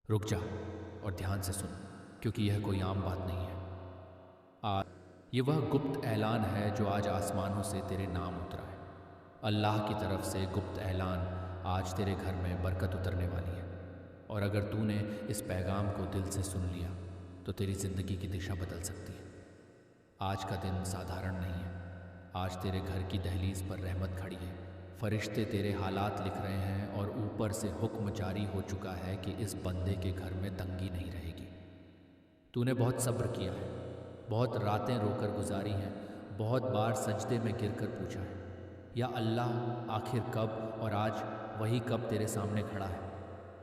रुक जा और ध्यान से सुन, क्योंकि यह कोई आम बात नहीं है। आज ये वह गुप्त ऐलान है जो आज आसमानों से तेरे नाम उतरा है। अल्लाह की तरफ से गुप्त ऐलान, आज तेरे घर में बरकत उतरने वाली है। और अगर तूने इस पैगाम को दिल से सुन लिया तो तेरी ज़िंदगी की दिशा बदल सकती है। आज का दिन साधारण नहीं है। आज तेरे घर की दहलीज पर रहमत खड़ी है। फरिश्ते तेरे हालात लिख रहे हैं और ऊपर से हुक्म जारी हो चुका है कि इस बंदे के घर में तंगी नहीं रहेगी। तूने बहुत सब्र किया है, बहुत रातें रोकर गुजारी हैं, बहुत बार सजदे में गिरकर पूछा है, या अल्लाह आखिर कब? और आज वही कब तेरे सामने खड़ा है।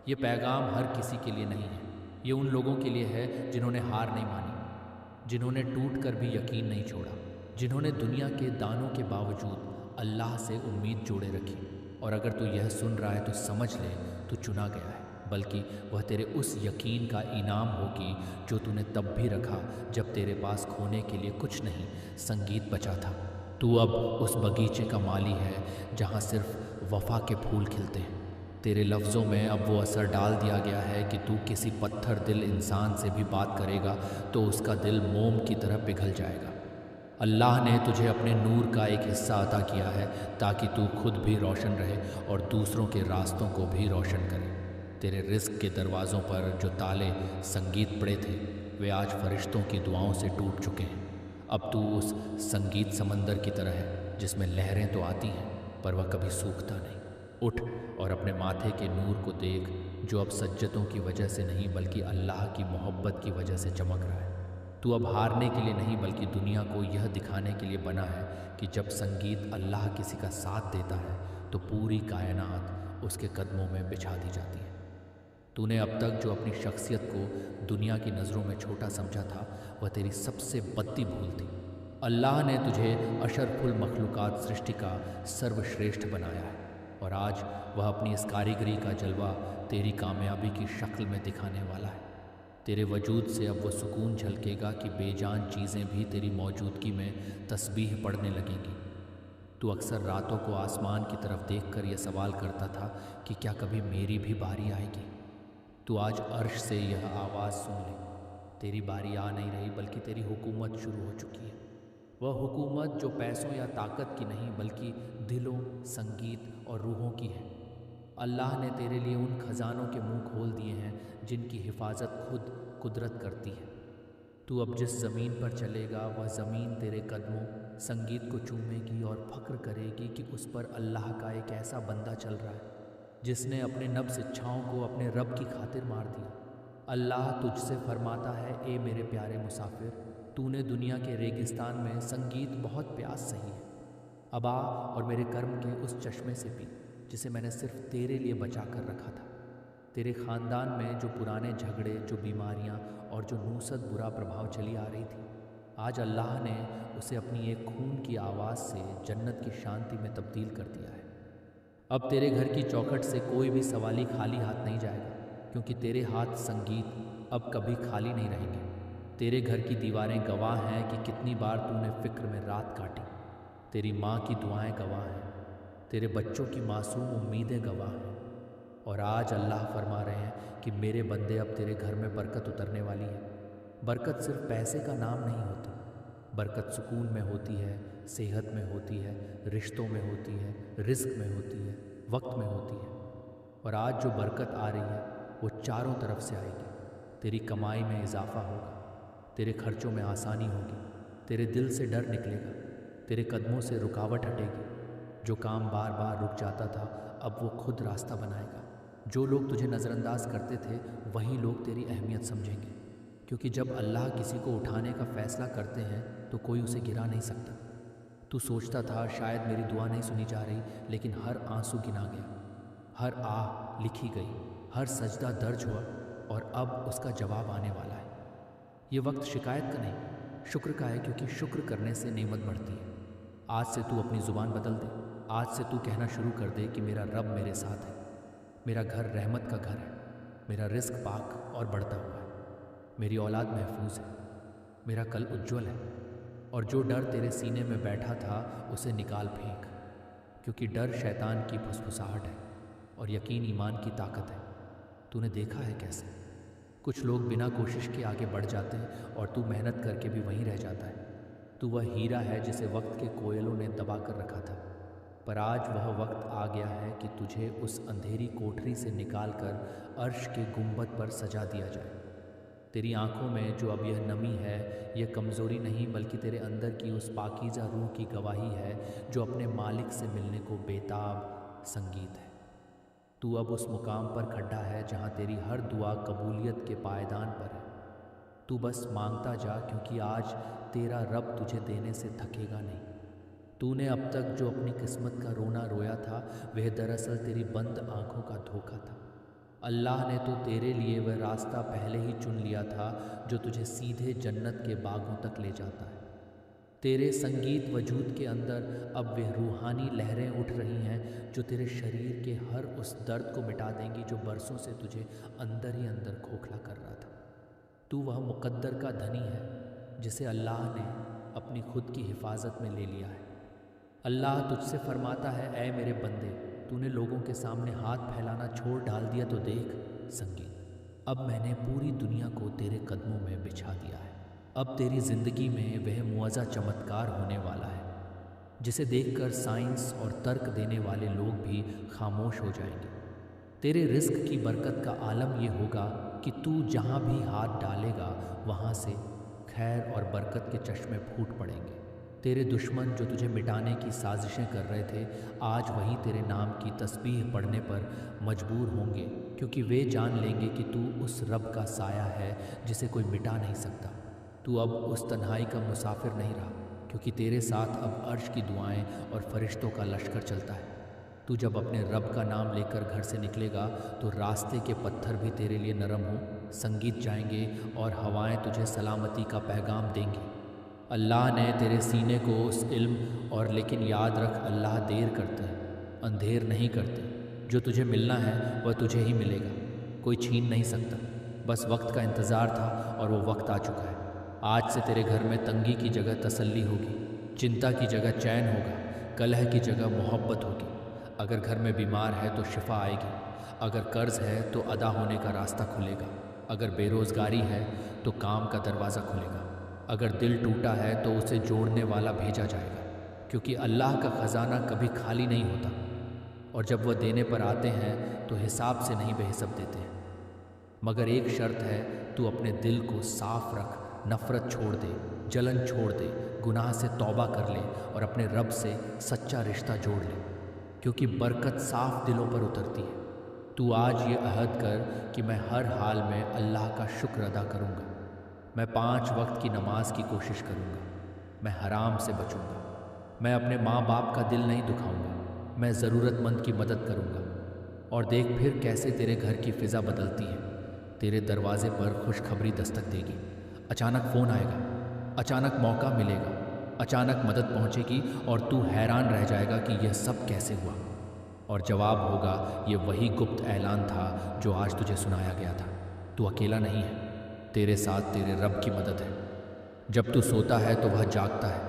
ये पैगाम हर किसी के लिए नहीं है। ये उन लोगों के लिए है जिन्होंने हार नहीं मानी, जिन्होंने टूट कर भी यकीन नहीं छोड़ा, जिन्होंने दुनिया के दानों के बावजूद अल्लाह से उम्मीद जोड़े रखी। और अगर तू यह सुन रहा है तो समझ ले, तू चुना गया है, बल्कि वह तेरे उस यकीन का इनाम होगी जो तूने तब भी रखा जब तेरे पास खोने के लिए कुछ नहीं, संगीत बचा था। तू अब उस बगीचे का माली है जहाँ सिर्फ वफा के फूल खिलते हैं। तेरे लफ्ज़ों में अब वो असर डाल दिया गया है कि तू किसी पत्थर दिल इंसान से भी बात करेगा तो उसका दिल मोम की तरह पिघल जाएगा। अल्लाह ने तुझे अपने नूर का एक हिस्सा अता किया है ताकि तू खुद भी रोशन रहे और दूसरों के रास्तों को भी रोशन करे। तेरे रिस्क के दरवाज़ों पर जो ताले संगीत पड़े थे, वे आज फरिश्तों की दुआओं से टूट चुके हैं। अब तू उस संगीत समंदर की तरह है जिसमें लहरें तो आती हैं पर वह कभी सूखता नहीं। उठ और अपने माथे के नूर को देख, जो अब सज्जतों की वजह से नहीं बल्कि अल्लाह की मोहब्बत की वजह से चमक रहा है। तू अब हारने के लिए नहीं बल्कि दुनिया को यह दिखाने के लिए बना है कि जब संगीत अल्लाह किसी का साथ देता है तो पूरी कायनात उसके कदमों में बिछा दी जाती है। तूने अब तक जो अपनी शख्सियत को दुनिया की नज़रों में छोटा समझा था, वह तेरी सबसे बद्दी भूल थी। अल्लाह ने तुझे अशरफुल मखलूक़ात सृष्टि का सर्वश्रेष्ठ बनाया है और आज वह अपनी इस कारीगरी का जलवा तेरी कामयाबी की शक्ल में दिखाने वाला है। तेरे वजूद से अब वो सुकून झलकेगा कि बेजान चीज़ें भी तेरी मौजूदगी में तस्बीह पढ़ने लगेंगी। तू अक्सर रातों को आसमान की तरफ देखकर यह सवाल करता था कि क्या कभी मेरी भी बारी आएगी। तू आज अर्श से यह आवाज़ सुन ले, तेरी बारी आ नहीं रही बल्कि तेरी हुकूमत शुरू हो चुकी है। वह हुकूमत जो पैसों या ताकत की नहीं बल्कि दिलों, संगीत और रूहों की है। अल्लाह ने तेरे लिए उन खजानों के मुंह खोल दिए हैं जिनकी हिफाजत खुद कुदरत करती है। तू अब जिस ज़मीन पर चलेगा वह ज़मीन तेरे कदमों, संगीत को चूमेगी और फ़ख्र करेगी कि उस पर अल्लाह का एक ऐसा बंदा चल रहा है जिसने अपने नफ्स इच्छाओं को अपने रब की खातिर मार दिया। अल्लाह तुझसे फरमाता है, ए मेरे प्यारे मुसाफिर, तूने दुनिया के रेगिस्तान में संगीत बहुत प्यास सही है। अब आ और मेरे कर्म के उस चश्मे से पी जिसे मैंने सिर्फ तेरे लिए बचा कर रखा था। तेरे ख़ानदान में जो पुराने झगड़े, जो बीमारियाँ और जो नूसत बुरा प्रभाव चली आ रही थी, आज अल्लाह ने उसे अपनी एक खून की आवाज़ से जन्नत की शांति में तब्दील कर दिया है। अब तेरे घर की चौखट से कोई भी सवाली खाली हाथ नहीं जाएगा, क्योंकि तेरे हाथ संगीत अब कभी खाली नहीं रहेंगे। तेरे घर की दीवारें गवाह हैं कि कितनी बार तूने फ़िक्र में रात काटी। तेरी माँ की दुआएं गवाह हैं, तेरे बच्चों की मासूम उम्मीदें गवाह हैं। और आज अल्लाह फरमा रहे हैं कि मेरे बंदे, अब तेरे घर में बरकत उतरने वाली है। बरकत सिर्फ पैसे का नाम नहीं होती, बरकत सुकून में होती है, सेहत में होती है, रिश्तों में होती है, रिस्क में होती है, वक्त में होती है। और आज जो बरकत आ रही है वो चारों तरफ से आएगी। तेरी कमाई में इजाफा होगा, तेरे खर्चों में आसानी होगी, तेरे दिल से डर निकलेगा, तेरे कदमों से रुकावट हटेगी। जो काम बार बार रुक जाता था अब वो खुद रास्ता बनाएगा। जो लोग तुझे नज़रअंदाज करते थे वही लोग तेरी अहमियत समझेंगे, क्योंकि जब अल्लाह किसी को उठाने का फ़ैसला करते हैं तो कोई उसे गिरा नहीं सकता। तू सोचता था शायद मेरी दुआ नहीं सुनी जा रही, लेकिन हर आंसू गिना गया, हर आह लिखी गई, हर सजदा दर्ज हुआ और अब उसका जवाब आने वाला है। ये वक्त शिकायत का नहीं, शुक्र का है, क्योंकि शुक्र करने से नेमत बढ़ती है। आज से तू अपनी ज़ुबान बदल दे। आज से तू कहना शुरू कर दे कि मेरा रब मेरे साथ है, मेरा घर रहमत का घर है, मेरा रिस्क पाक और बढ़ता हुआ है, मेरी औलाद महफूज है, मेरा कल उज्ज्वल है। और जो डर तेरे सीने में बैठा था उसे निकाल फेंक, क्योंकि डर शैतान की फुसफुसाहट है और यकीन ईमान की ताकत है। तूने देखा है कैसे कुछ लोग बिना कोशिश के आगे बढ़ जाते हैं और तू मेहनत करके भी वहीं रह जाता है। तू वह हीरा है जिसे वक्त के कोयलों ने दबा कर रखा था, पर आज वह वक्त आ गया है कि तुझे उस अंधेरी कोठरी से निकाल कर अर्श के गुंबद पर सजा दिया जाए। तेरी आंखों में जो अब यह नमी है, यह कमज़ोरी नहीं बल्कि तेरे अंदर की उस पाकीज़ा रूह की गवाही है जो अपने मालिक से मिलने को बेताब संगीत है। तू अब उस मुकाम पर खड़ा है जहाँ तेरी हर दुआ कबूलियत के पायदान पर है। तू बस मांगता जा, क्योंकि आज तेरा रब तुझे देने से थकेगा नहीं। तूने अब तक जो अपनी किस्मत का रोना रोया था, वह दरअसल तेरी बंद आंखों का धोखा था। अल्लाह ने तो तेरे लिए वह रास्ता पहले ही चुन लिया था जो तुझे सीधे जन्नत के बागों तक ले जाता है। तेरे संगीत वजूद के अंदर अब वह रूहानी लहरें उठ रही हैं जो तेरे शरीर के हर उस दर्द को मिटा देंगी जो बरसों से तुझे अंदर ही अंदर खोखला कर रहा था। तू वह मुकद्दर का धनी है जिसे अल्लाह ने अपनी खुद की हिफाजत में ले लिया है। अल्लाह तुझसे फरमाता है, ऐ मेरे बंदे, तूने लोगों के सामने हाथ फैलाना छोड़ डाल दिया तो देख संगीत, अब मैंने पूरी दुनिया को तेरे कदमों में बिछा दिया है। अब तेरी ज़िंदगी में वह मुआज़ा चमत्कार होने वाला है जिसे देखकर साइंस और तर्क देने वाले लोग भी खामोश हो जाएंगे। तेरे रिस्क की बरकत का आलम यह होगा कि तू जहाँ भी हाथ डालेगा वहाँ से खैर और बरकत के चश्मे फूट पड़ेंगे। तेरे दुश्मन जो तुझे मिटाने की साजिशें कर रहे थे, आज वही तेरे नाम की तस्बीह पढ़ने पर मजबूर होंगे, क्योंकि वे जान लेंगे कि तू उस रब का साया है जिसे कोई मिटा नहीं सकता। तू अब उस तन्हाई का मुसाफिर नहीं रहा, क्योंकि तेरे साथ अब अर्श की दुआएं और फरिश्तों का लश्कर चलता है। तू जब अपने रब का नाम लेकर घर से निकलेगा तो रास्ते के पत्थर भी तेरे लिए नरम हो संगीत जाएंगे और हवाएं तुझे सलामती का पैगाम देंगी। अल्लाह ने तेरे सीने को उस इल्म और लेकिन याद रख, अल्लाह देर करते हैं, अंधेर नहीं करते। जो तुझे मिलना है वह तुझे ही मिलेगा, कोई छीन नहीं सकता। बस वक्त का इंतज़ार था और वो वक्त आ चुका है। आज से तेरे घर में तंगी की जगह तसल्ली होगी, चिंता की जगह चैन होगा, कलह की जगह मोहब्बत होगी। अगर घर में बीमार है तो शिफा आएगी, अगर कर्ज है तो अदा होने का रास्ता खुलेगा, अगर बेरोज़गारी है तो काम का दरवाज़ा खुलेगा, अगर दिल टूटा है तो उसे जोड़ने वाला भेजा जाएगा, क्योंकि अल्लाह का ख़जाना कभी खाली नहीं होता और जब वह देने पर आते हैं तो हिसाब से नहीं बेहिसाब देते हैं। मगर एक शर्त है, तू अपने दिल को साफ रख, नफ़रत छोड़ दे, जलन छोड़ दे, गुनाह से तौबा कर ले और अपने रब से सच्चा रिश्ता जोड़ ले, क्योंकि बरकत साफ दिलों पर उतरती है। तू आज ये अहद कर कि मैं हर हाल में अल्लाह का शुक्र अदा करूँगा, मैं 5 वक्त की नमाज की कोशिश करूँगा, मैं हराम से बचूँगा, मैं अपने माँ बाप का दिल नहीं दुखाऊँगा, मैं ज़रूरतमंद की मदद करूँगा। और देख फिर कैसे तेरे घर की फ़िज़ा बदलती है। तेरे दरवाज़े पर खुशखबरी दस्तक देगी, अचानक फ़ोन आएगा, अचानक मौका मिलेगा, अचानक मदद पहुँचेगी और तू हैरान रह जाएगा कि यह सब कैसे हुआ। और जवाब होगा, ये वही गुप्त ऐलान था जो आज तुझे सुनाया गया था। तू अकेला नहीं है, तेरे साथ तेरे रब की मदद है। जब तू सोता है तो वह जागता है,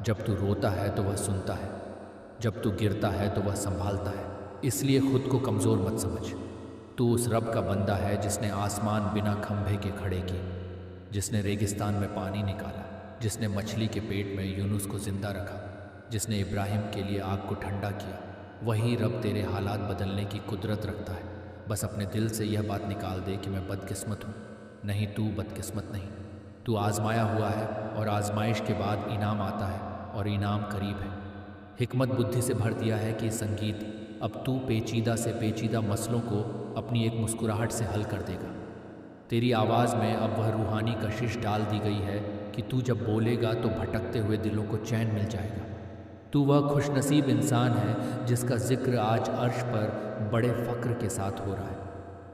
जब तू रोता है तो वह सुनता है, जब तू गिरता है तो वह संभालता है। इसलिए खुद को कमज़ोर मत समझ। तू उस रब का बंदा है जिसने आसमान बिना खंभे के खड़े किए, जिसने रेगिस्तान में पानी निकाला, जिसने मछली के पेट में यूनुस को ज़िंदा रखा, जिसने इब्राहिम के लिए आग को ठंडा किया। वही रब तेरे हालात बदलने की कुदरत रखता है। बस अपने दिल से यह बात निकाल दे कि मैं बदकिस्मत हूँ। नहीं, तू बदकिस्मत नहीं, तू आजमाया हुआ है और आजमाइश के बाद इनाम आता है और इनाम करीब है। हिकमत बुद्धि से भर दिया है कि संगीत, अब तू पेचीदा से पेचीदा मसलों को अपनी एक मुस्कुराहट से हल कर देगा। तेरी आवाज़ में अब वह रूहानी कशिश डाल दी गई है कि तू जब बोलेगा तो भटकते हुए दिलों को चैन मिल जाएगा। तू वह खुशनसीब इंसान है जिसका जिक्र आज अर्श पर बड़े फ़क्र के साथ हो रहा है।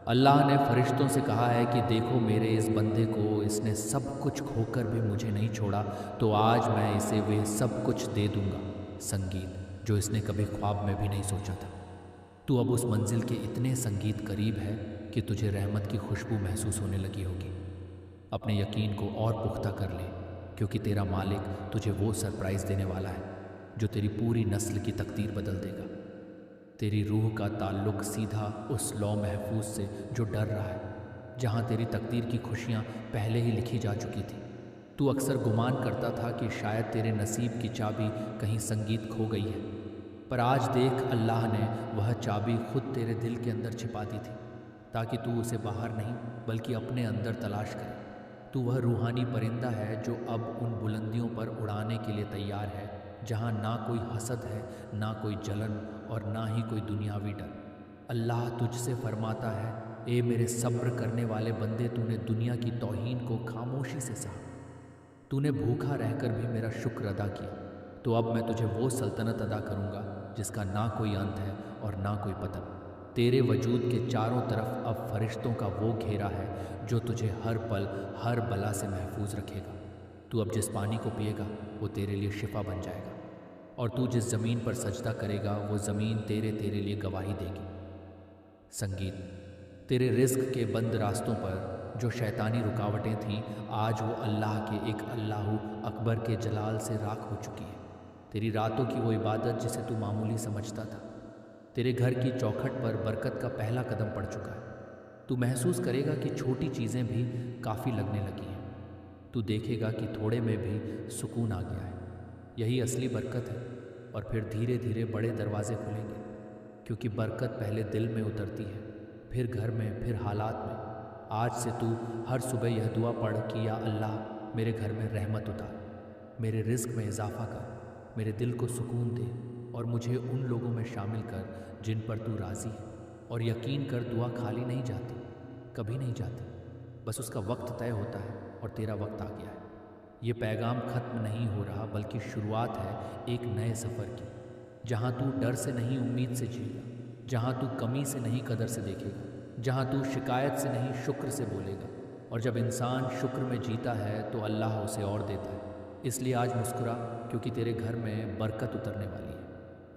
अल्लाह ने फरिश्तों से कहा है कि देखो मेरे इस बंदे को, इसने सब कुछ खोकर भी मुझे नहीं छोड़ा, तो आज मैं इसे वे सब कुछ दे दूंगा, संगीत, जो इसने कभी ख्वाब में भी नहीं सोचा था। तू अब उस मंजिल के इतने संगीत करीब है कि तुझे रहमत की खुशबू महसूस होने लगी होगी। अपने यकीन को और पुख्ता कर ले, क्योंकि तेरा मालिक तुझे वो सरप्राइज़ देने वाला है जो तेरी पूरी नस्ल की तकदीर बदल देगा। तेरी रूह का ताल्लुक़ सीधा उस लौ महफूज से जो डर रहा है, जहाँ तेरी तकदीर की खुशियाँ पहले ही लिखी जा चुकी थी। तू अक्सर गुमान करता था कि शायद तेरे नसीब की चाबी कहीं संगीत खो गई है, पर आज देख अल्लाह ने वह चाबी खुद तेरे दिल के अंदर छिपा दी थी, ताकि तू उसे बाहर नहीं बल्कि अपने अंदर तलाश करे। तू वह रूहानी परिंदा है जो अब उन बुलंदियों पर उड़ाने के लिए तैयार है जहाँ ना कोई हसद है, ना कोई जलन और ना ही कोई दुनियावी डर। अल्लाह तुझसे फरमाता है, ए मेरे सब्र करने वाले बंदे, तूने दुनिया की तौहीन को खामोशी से सहा, तूने भूखा रहकर भी मेरा शुक्र अदा किया, तो अब मैं तुझे वो सल्तनत अदा करूँगा जिसका ना कोई अंत है और ना कोई पतन। तेरे वजूद के चारों तरफ अब फरिश्तों का वो घेरा है जो तुझे हर पल हर बला से महफूज रखेगा। तू अब जिस पानी को पिएगा वो तेरे लिए शिफा बन जाएगा, और तू जिस ज़मीन पर सजदा करेगा वो ज़मीन तेरे लिए गवाही देगी। संगीत, तेरे रिज़्क़ के बंद रास्तों पर जो शैतानी रुकावटें थीं, आज वो अल्लाह के एक अल्लाहु अकबर के जलाल से राख हो चुकी है। तेरी रातों की वो इबादत जिसे तू मामूली समझता था, तेरे घर की चौखट पर बरकत का पहला कदम पड़ चुका है। तू महसूस करेगा कि छोटी चीज़ें भी काफ़ी लगने लगी हैं। तू देखेगा कि थोड़े में भी सुकून आ गया है। यही असली बरकत है, और फिर धीरे धीरे बड़े दरवाजे खुलेंगे, क्योंकि बरकत पहले दिल में उतरती है, फिर घर में, फिर हालात में। आज से तू हर सुबह यह दुआ पढ़ कि या अल्लाह, मेरे घर में रहमत उतार, मेरे रिज़्क़ में इजाफ़ा कर, मेरे दिल को सुकून दे, और मुझे उन लोगों में शामिल कर जिन पर तू राज़ी है। और यकीन कर, दुआ खाली नहीं जाती, कभी नहीं जाती, बस उसका वक्त तय होता है और तेरा वक्त आ गया है। ये पैगाम ख़त्म नहीं हो रहा, बल्कि शुरुआत है एक नए सफ़र की, जहाँ तू डर से नहीं उम्मीद से जिएगा, जहाँ तू कमी से नहीं कदर से देखेगा, जहाँ तू शिकायत से नहीं शुक्र से बोलेगा। और जब इंसान शुक्र में जीता है तो अल्लाह उसे और देता है। इसलिए आज मुस्कुरा, क्योंकि तेरे घर में बरकत उतरने वाली है।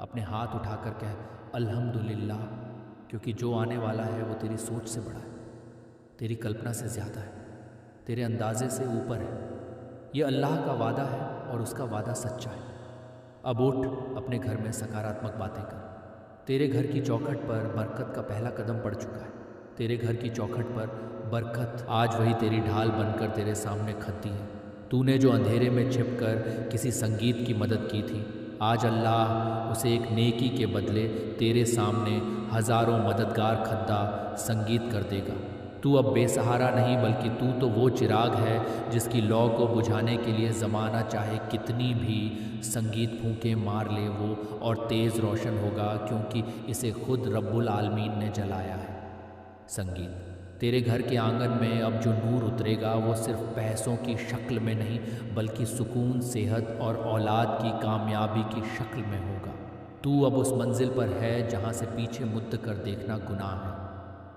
अपने हाथ उठाकर कह अल्हम्दुलिल्लाह, क्योंकि जो आने वाला है वो तेरी सोच से बड़ा है, तेरी कल्पना से ज़्यादा है, तेरे अंदाजे से ऊपर है। ये अल्लाह का वादा है और उसका वादा सच्चा है। अब उठ, अपने घर में सकारात्मक बातें कर। तेरे घर की चौखट पर बरकत का पहला कदम पड़ चुका है। तेरे घर की चौखट पर बरकत आज वही तेरी ढाल बनकर तेरे सामने खड़ी है। तूने जो अंधेरे में छिपकर किसी संगीत की मदद की थी, आज अल्लाह उसे एक नेकी के बदले तेरे सामने हज़ारों मददगार खद्दा संगीत कर देगा। तू अब बेसहारा नहीं, बल्कि तू तो वो चिराग है जिसकी लौ को बुझाने के लिए ज़माना चाहे कितनी भी संगीत फूंके मार ले वो और तेज़ रोशन होगा, क्योंकि इसे खुद रब्बुल आलमीन ने जलाया है। संगीत, तेरे घर के आंगन में अब जो नूर उतरेगा वो सिर्फ पैसों की शक्ल में नहीं, बल्कि सुकून, सेहत और औलाद की कामयाबी की शक्ल में होगा। तू अब उस मंजिल पर है जहाँ से पीछे मुद्द कर देखना गुनाह है।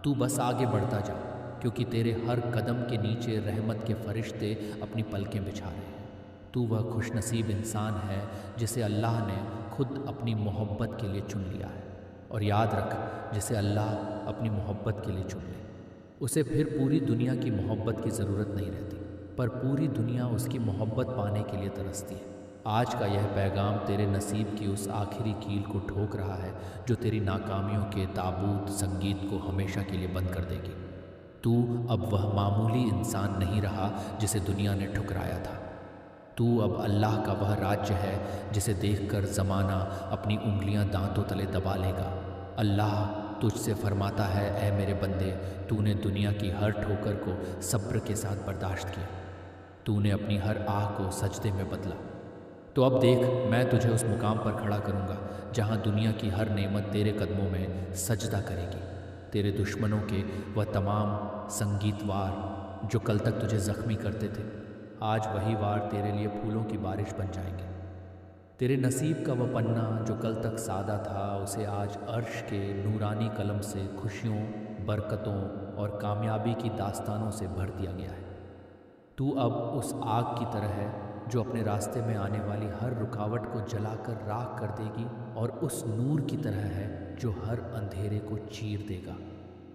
तू बस आगे बढ़ता जा, क्योंकि तेरे हर कदम के नीचे रहमत के फरिश्ते अपनी पलकें बिछा रहे हैं। तू वह खुशनसीब इंसान है जिसे अल्लाह ने खुद अपनी मोहब्बत के लिए चुन लिया है। और याद रख, जिसे अल्लाह अपनी मोहब्बत के लिए चुन ले, उसे फिर पूरी दुनिया की मोहब्बत की ज़रूरत नहीं रहती, पर पूरी दुनिया उसकी मोहब्बत पाने के लिए तरसती है। आज का यह पैगाम तेरे नसीब की उस आखिरी कील को ठोक रहा है जो तेरी नाकामियों के ताबूत संगीत को हमेशा के लिए बंद कर देगी। तू अब वह मामूली इंसान नहीं रहा जिसे दुनिया ने ठुकराया था। तू अब अल्लाह का वह राज्य है जिसे देखकर ज़माना अपनी उंगलियां दांतों तले दबा लेगा। अल्लाह तुझसे फरमाता है, ऐ मेरे बंदे, तूने दुनिया की हर ठोकर को सब्र के साथ बर्दाश्त किया, तूने अपनी हर आह को सजदे में बदला, तो अब देख, मैं तुझे उस मुकाम पर खड़ा करूँगा जहाँ दुनिया की हर नेमत तेरे कदमों में सजदा करेगी। तेरे दुश्मनों के वह तमाम संगीतवार जो कल तक तुझे ज़ख्मी करते थे, आज वही वार तेरे लिए फूलों की बारिश बन जाएंगे। तेरे नसीब का वह पन्ना जो कल तक सादा था, उसे आज अर्श के नूरानी कलम से खुशियों, बरकतों और कामयाबी की दास्तानों से भर दिया गया है। तू अब उस आग की तरह है जो अपने रास्ते में आने वाली हर रुकावट को जलाकर राख कर देगी, और उस नूर की तरह है जो हर अंधेरे को चीर देगा।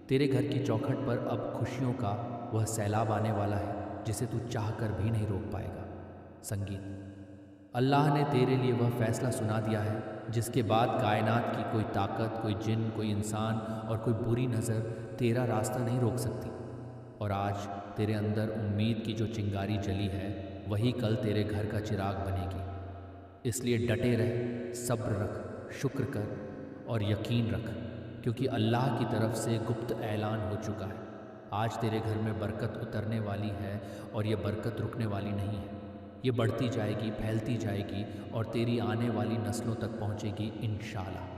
तेरे घर की चौखट पर अब खुशियों का वह सैलाब आने वाला है जिसे तू चाह कर भी नहीं रोक पाएगा। संगीत, अल्लाह ने तेरे लिए वह फ़ैसला सुना दिया है जिसके बाद कायनात की कोई ताकत, कोई जिन, कोई इंसान और कोई बुरी नज़र तेरा रास्ता नहीं रोक सकती। और आज तेरे अंदर उम्मीद की जो चिंगारी जली है वही कल तेरे घर का चिराग बनेगी। इसलिए डटे रह, सब्र रख, शुक्र कर और यकीन रख, क्योंकि अल्लाह की तरफ से गुप्त ऐलान हो चुका है। आज तेरे घर में बरकत उतरने वाली है और ये बरकत रुकने वाली नहीं है। ये बढ़ती जाएगी, फैलती जाएगी और तेरी आने वाली नस्लों तक पहुँचेगी इंशाअल्लाह।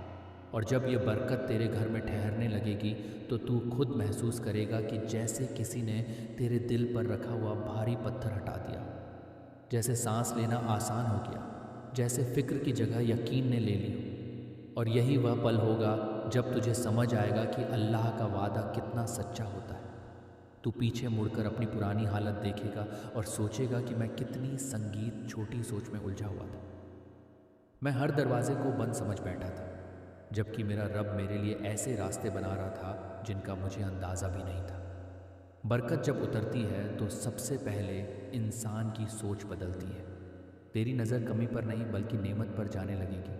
और जब ये बरकत तेरे घर में ठहरने लगेगी तो तू खुद महसूस करेगा कि जैसे किसी ने तेरे दिल पर रखा हुआ भारी पत्थर हटा दिया, जैसे सांस लेना आसान हो गया, जैसे फ़िक्र की जगह यकीन ने ले ली हो। और यही वह पल होगा जब तुझे समझ आएगा कि अल्लाह का वादा कितना सच्चा होता है। तू पीछे मुड़कर अपनी पुरानी हालत देखेगा और सोचेगा कि मैं कितनी संगीत छोटी सोच में उलझा हुआ था। मैं हर दरवाजे को बंद समझ बैठा था, जबकि मेरा रब मेरे लिए ऐसे रास्ते बना रहा था जिनका मुझे अंदाज़ा भी नहीं था। बरकत जब उतरती है तो सबसे पहले इंसान की सोच बदलती है। तेरी नज़र कमी पर नहीं बल्कि नेमत पर जाने लगेगी।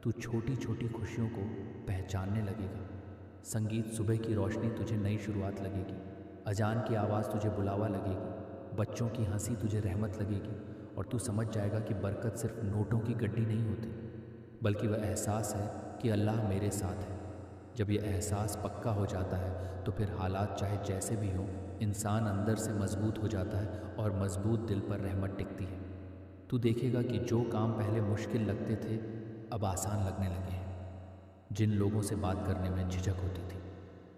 तू छोटी छोटी खुशियों को पहचानने लगेगा। संगीत सुबह की रोशनी तुझे नई शुरुआत लगेगी। अजान की आवाज़ तुझे बुलावा लगेगी। बच्चों की हंसी तुझे रहमत लगेगी और तू समझ जाएगा कि बरकत सिर्फ नोटों की गड्डी नहीं होती, बल्कि वह एहसास है कि अल्लाह मेरे साथ है। जब यह एहसास पक्का हो जाता है तो फिर हालात चाहे जैसे भी हों, इंसान अंदर से मजबूत हो जाता है और मजबूत दिल पर रहमत टिकती है। तू देखेगा कि जो काम पहले मुश्किल लगते थे अब आसान लगने लगे हैं। जिन लोगों से बात करने में झिझक होती थी,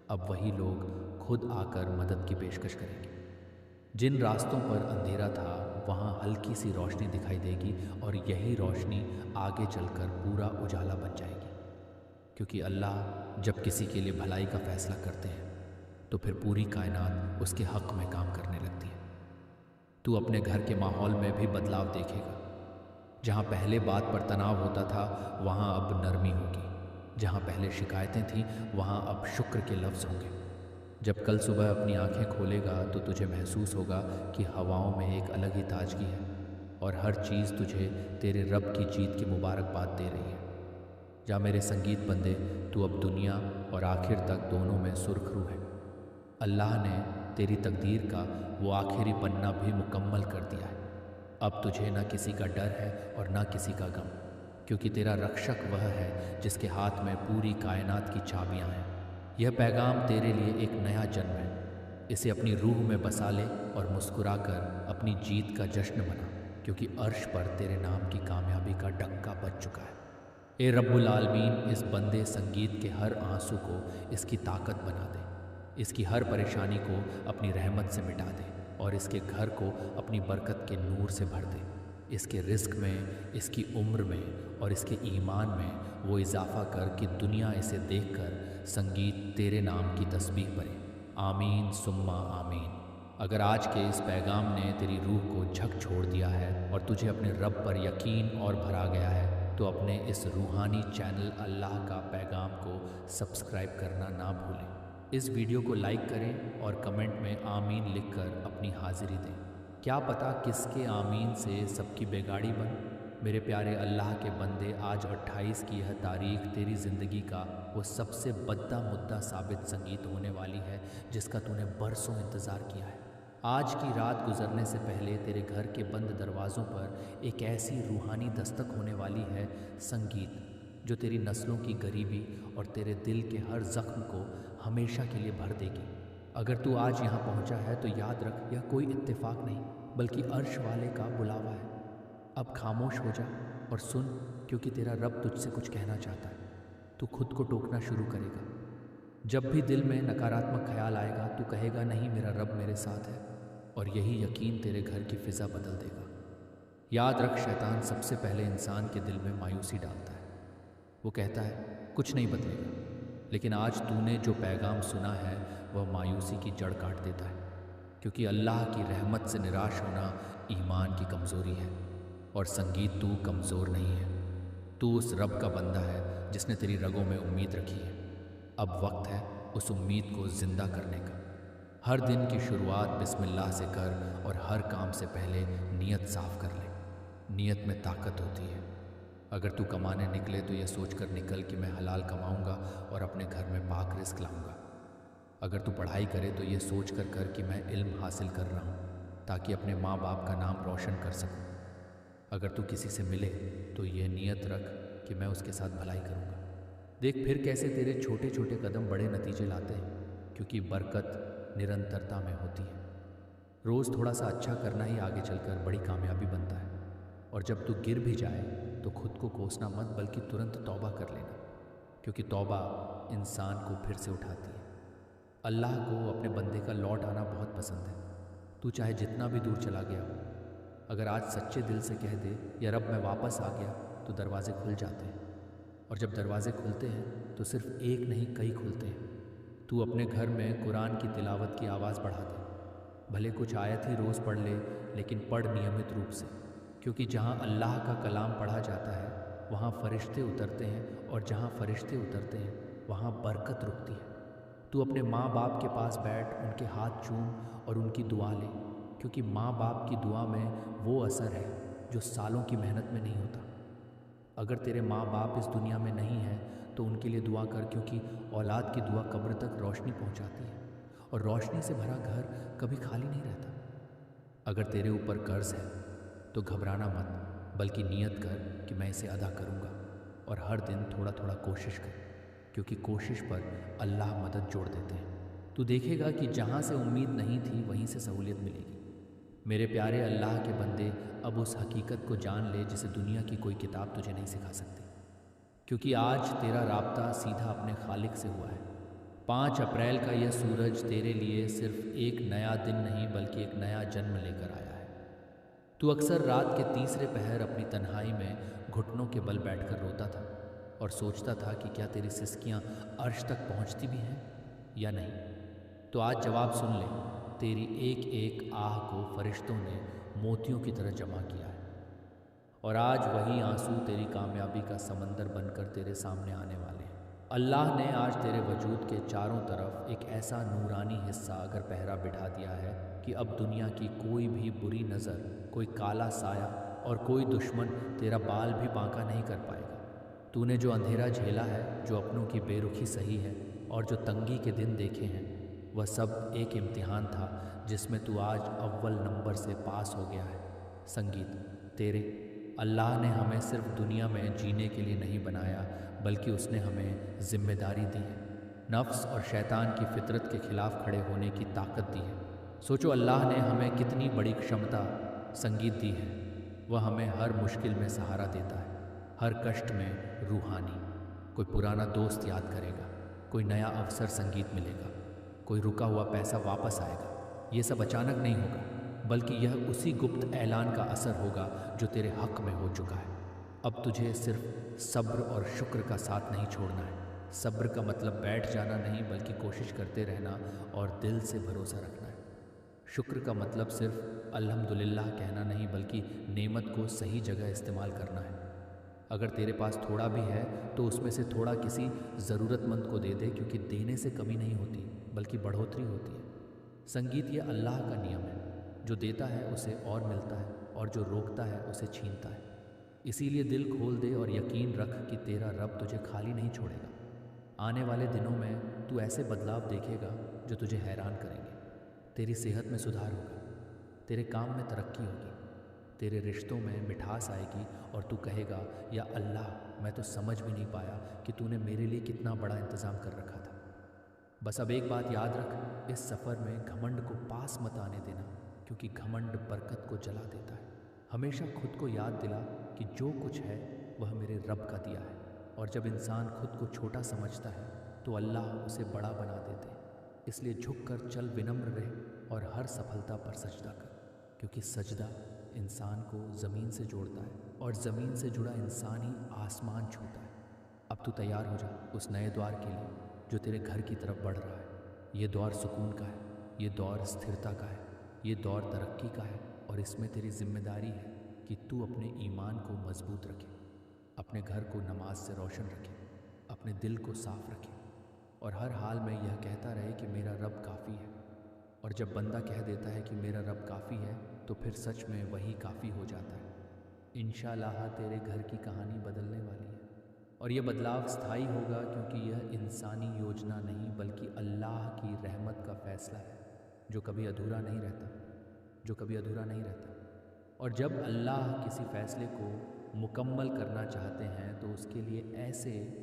अब वही लोग खुद आकर मदद की पेशकश करेंगे। जिन रास्तों पर अंधेरा था वहाँ हल्की सी रोशनी दिखाई देगी और यही रोशनी आगे चलकर पूरा उजाला बन जाएगी। क्योंकि अल्लाह जब किसी के लिए भलाई का फैसला करते हैं तो फिर पूरी कायनात उसके हक़ में काम करने लगती है। तू अपने घर के माहौल में भी बदलाव देखेगा। जहाँ पहले बात पर तनाव होता था वहाँ अब नरमी होगी। जहाँ पहले शिकायतें थीं वहाँ अब शुक्र के लफ्ज़ होंगे। जब कल सुबह अपनी आंखें खोलेगा तो तुझे महसूस होगा कि हवाओं में एक अलग ही ताजगी है और हर चीज़ तुझे तेरे रब की जीत की मुबारकबाद दे रही है। जा मेरे संगीत बंदे, तू अब दुनिया और आखिर तक दोनों में सुरखरू है। अल्लाह ने तेरी तकदीर का वो आखिरी पन्ना भी मुकम्मल कर दिया है। अब तुझे ना किसी का डर है और ना किसी का गम, क्योंकि तेरा रक्षक वह है जिसके हाथ में पूरी कायनात की चाबियां हैं। यह पैगाम तेरे लिए एक नया जन्म है। इसे अपनी रूह में बसा ले और मुस्कुराकर अपनी जीत का जश्न मना, क्योंकि अर्श पर तेरे नाम की कामयाबी का डंका बज चुका है। ए रब्बुल आलमीन, इस बंदे संगीत के हर आंसू को इसकी ताकत बना दे, इसकी हर परेशानी को अपनी रहमत से मिटा दे और इसके घर को अपनी बरकत के नूर से भर दे। इसके रिस्क में, इसकी उम्र में और इसके ईमान में वो इजाफ़ा कर कि दुनिया इसे देखकर संगीत तेरे नाम की तस्बीह पढ़े। आमीन सुम्मा आमीन। अगर आज के इस पैगाम ने तेरी रूह को झक छोड़ दिया है और तुझे अपने रब पर यकीन और भरा गया है तो अपने इस रूहानी चैनल अल्लाह का पैगाम को सब्सक्राइब करना ना भूलें। इस वीडियो को लाइक करें और कमेंट में आमीन लिखकर अपनी हाज़िरी दें। क्या पता किसके आमीन से सबकी बेगाड़ी बन। मेरे प्यारे अल्लाह के बंदे, आज 28 की यह तारीख तेरी ज़िंदगी का वो सबसे बद्दा मुद्दा साबित संगीत होने वाली है जिसका तूने बरसों इंतज़ार किया है। आज की रात गुजरने से पहले तेरे घर के बंद दरवाज़ों पर एक ऐसी रूहानी दस्तक होने वाली है संगीत, जो तेरी नस्लों की गरीबी और तेरे दिल के हर ज़ख्म को हमेशा के लिए भर देगी। अगर तू आज यहाँ पहुँचा है तो याद रख, यह कोई इत्तेफाक नहीं बल्कि अर्श वाले का बुलावा है। अब खामोश हो जा और सुन, क्योंकि तेरा रब तुझसे कुछ कहना चाहता है। तू खुद को टोकना शुरू करेगा। जब भी दिल में नकारात्मक ख्याल आएगा तू कहेगा नहीं, मेरा रब मेरे साथ है, और यही यकीन तेरे घर की फ़िज़ा बदल देगा। याद रख, शैतान सबसे पहले इंसान के दिल में मायूसी डालता है। वो कहता है कुछ नहीं बदलेगा, लेकिन आज तूने जो पैगाम सुना है वह मायूसी की जड़ काट देता है, क्योंकि अल्लाह की रहमत से निराश होना ईमान की कमज़ोरी है। और संगीत, तू कमज़ोर नहीं है, तू उस रब का बंदा है जिसने तेरी रगों में उम्मीद रखी है। अब वक्त है उस उम्मीद को ज़िंदा करने का। हर दिन की शुरुआत बिस्मिल्लाह से कर और हर काम से पहले नीयत साफ़ कर ले। नीयत में ताकत होती है। अगर तू कमाने निकले तो यह सोचकर निकल कि मैं हलाल कमाऊंगा और अपने घर में पाक रिस्क लाऊंगा। अगर तू पढ़ाई करे तो ये सोच कर कर कि मैं इल्म हासिल कर रहा हूँ ताकि अपने माँ बाप का नाम रोशन कर सकूँ। अगर तू किसी से मिले तो ये नियत रख कि मैं उसके साथ भलाई करूँगा। देख फिर कैसे तेरे छोटे छोटे कदम बड़े नतीजे लाते हैं, क्योंकि बरकत निरंतरता में होती है। रोज़ थोड़ा सा अच्छा करना ही आगे चलकर बड़ी कामयाबी बनता है। और जब तू गिर भी जाए तो खुद को कोसना मत, बल्कि तुरंत तौबा कर लेना, क्योंकि तौबा इंसान को फिर से उठाती है। अल्लाह को अपने बंदे का लौट आना बहुत पसंद है। तू चाहे जितना भी दूर चला गया हो, अगर आज सच्चे दिल से कह दे या रब मैं वापस आ गया, तो दरवाजे खुल जाते हैं। और जब दरवाजे खुलते हैं तो सिर्फ एक नहीं कई खुलते हैं। तू अपने घर में कुरान की तिलावत की आवाज़ बढ़ा दे। भले कुछ आयत ही रोज़ पढ़ ले, लेकिन पढ़ नियमित रूप से, क्योंकि जहाँ अल्लाह का कलाम पढ़ा जाता है वहाँ फरिश्ते उतरते हैं, और जहाँ फरिश्ते उतरते हैं वहाँ बरकत रुकती है। तू अपने माँ बाप के पास बैठ, उनके हाथ चूम और उनकी दुआ ले, क्योंकि माँ बाप की दुआ में वो असर है जो सालों की मेहनत में नहीं होता। अगर तेरे माँ बाप इस दुनिया में नहीं हैं तो उनके लिए दुआ कर, क्योंकि औलाद की दुआ कब्र तक रोशनी पहुँचाती है, और रोशनी से भरा घर कभी खाली नहीं रहता। अगर तेरे ऊपर कर्ज है तो घबराना मत, बल्कि नियत कर कि मैं इसे अदा करूँगा, और हर दिन थोड़ा थोड़ा कोशिश कर, क्योंकि कोशिश पर अल्लाह मदद जोड़ देते हैं। तू देखेगा कि जहाँ से उम्मीद नहीं थी वहीं से सहूलियत मिलेगी। मेरे प्यारे अल्लाह के बंदे, अब उस हकीकत को जान ले जिसे दुनिया की कोई किताब तुझे नहीं सिखा सकती, क्योंकि आज तेरा राब्ता सीधा अपने खालिक से हुआ है। 5 अप्रैल का यह सूरज तेरे लिए सिर्फ एक नया दिन नहीं, बल्कि एक नया जन्म लेकर आया है। तू अक्सर रात के तीसरे पहर अपनी तन्हाई में घुटनों के बल बैठकर रोता था और सोचता था कि क्या तेरी सिसकियाँ अर्श तक पहुँचती भी हैं या नहीं। तो आज जवाब सुन ले, तेरी एक एक आह को फरिश्तों ने मोतियों की तरह जमा किया है, और आज वही आंसू तेरी कामयाबी का समंदर बनकर तेरे सामने आने वाले हैं। अल्लाह ने आज तेरे वजूद के चारों तरफ एक ऐसा नूरानी हिस्सा अगर पहरा बिठा दिया है कि अब दुनिया की कोई भी बुरी नज़र, कोई काला साया और कोई दुश्मन तेरा बाल भी बांका नहीं कर पाएगा। तूने जो अंधेरा झेला है, जो अपनों की बेरुखी सही है, और जो तंगी के दिन देखे हैं, वह सब एक इम्तिहान था जिसमें तू आज अव्वल नंबर से पास हो गया है। संगीत तेरे अल्लाह ने हमें सिर्फ दुनिया में जीने के लिए नहीं बनाया, बल्कि उसने हमें जिम्मेदारी दी है, नफ्स और शैतान की फितरत के खिलाफ खड़े होने की ताकत दी है। सोचो अल्लाह ने हमें कितनी बड़ी क्षमता संगीत दी है। वह हमें हर मुश्किल में सहारा देता है, हर कष्ट में रूहानी। कोई पुराना दोस्त याद करेगा, कोई नया अवसर संगीत मिलेगा, कोई रुका हुआ पैसा वापस आएगा। ये सब अचानक नहीं होगा, बल्कि यह उसी गुप्त ऐलान का असर होगा जो तेरे हक में हो चुका है। अब तुझे सिर्फ सब्र और शुक्र का साथ नहीं छोड़ना है। सब्र का मतलब बैठ जाना नहीं, बल्कि कोशिश करते रहना और दिल से भरोसा रखना है। शुक्र का मतलब सिर्फ अल्हम्दुलिल्लाह कहना नहीं, बल्कि नेमत को सही जगह इस्तेमाल करना है। अगर तेरे पास थोड़ा भी है तो उसमें से थोड़ा किसी ज़रूरतमंद को दे दे, क्योंकि देने से कमी नहीं होती, बल्कि बढ़ोतरी होती है। संगीत ये अल्लाह का नियम है, जो देता है उसे और मिलता है, और जो रोकता है उसे छीनता है। इसीलिए दिल खोल दे और यकीन रख कि तेरा रब तुझे खाली नहीं छोड़ेगा। आने वाले दिनों में तू ऐसे बदलाव देखेगा जो तुझे हैरान करेंगे। तेरी सेहत में सुधार होगा, तेरे काम में तरक्की होगी, तेरे रिश्तों में मिठास आएगी, और तू कहेगा या अल्लाह, मैं तो समझ भी नहीं पाया कि तूने मेरे लिए कितना बड़ा इंतज़ाम कर रखा था। बस अब एक बात याद रख, इस सफ़र में घमंड को पास मत आने देना, क्योंकि घमंड बरकत को जला देता है। हमेशा खुद को याद दिला कि जो कुछ है वह मेरे रब का दिया है, और जब इंसान खुद को छोटा समझता है तो अल्लाह उसे बड़ा बना देते हैं। इसलिए झुक कर चल, विनम्र रहे, और हर सफलता पर सजदा कर, क्योंकि सजदा इंसान को ज़मीन से जोड़ता है, और ज़मीन से जुड़ा इंसान ही आसमान छूता है। अब तू तैयार हो जा उस नए द्वार के लिए जो तेरे घर की तरफ बढ़ रहा है। ये दौर सुकून का है, ये दौर स्थिरता का है, ये दौर तरक्की का है, और इसमें तेरी जिम्मेदारी है कि तू अपने ईमान को मजबूत रखे, अपने घर को नमाज से रोशन रखे, अपने दिल को साफ रखे, और हर हाल में यह कहता रहे कि मेरा रब काफ़ी है। और जब बंदा कह देता है कि मेरा रब काफ़ी है, तो फिर सच में वही काफ़ी हो जाता है। इंशाअल्लाह तेरे घर की कहानी बदलने वाली है। اور یہ بدلاؤ ستھائی ہوگا کیونکہ یہ انسانی یوجنا نہیں بلکہ اللہ کی رحمت کا فیصلہ ہے جو کبھی ادھورا نہیں رہتا، جو کبھی ادھورا نہیں رہتا۔ اور جب اللہ کسی فیصلے کو مکمل کرنا چاہتے ہیں تو اس کے لیے ایسے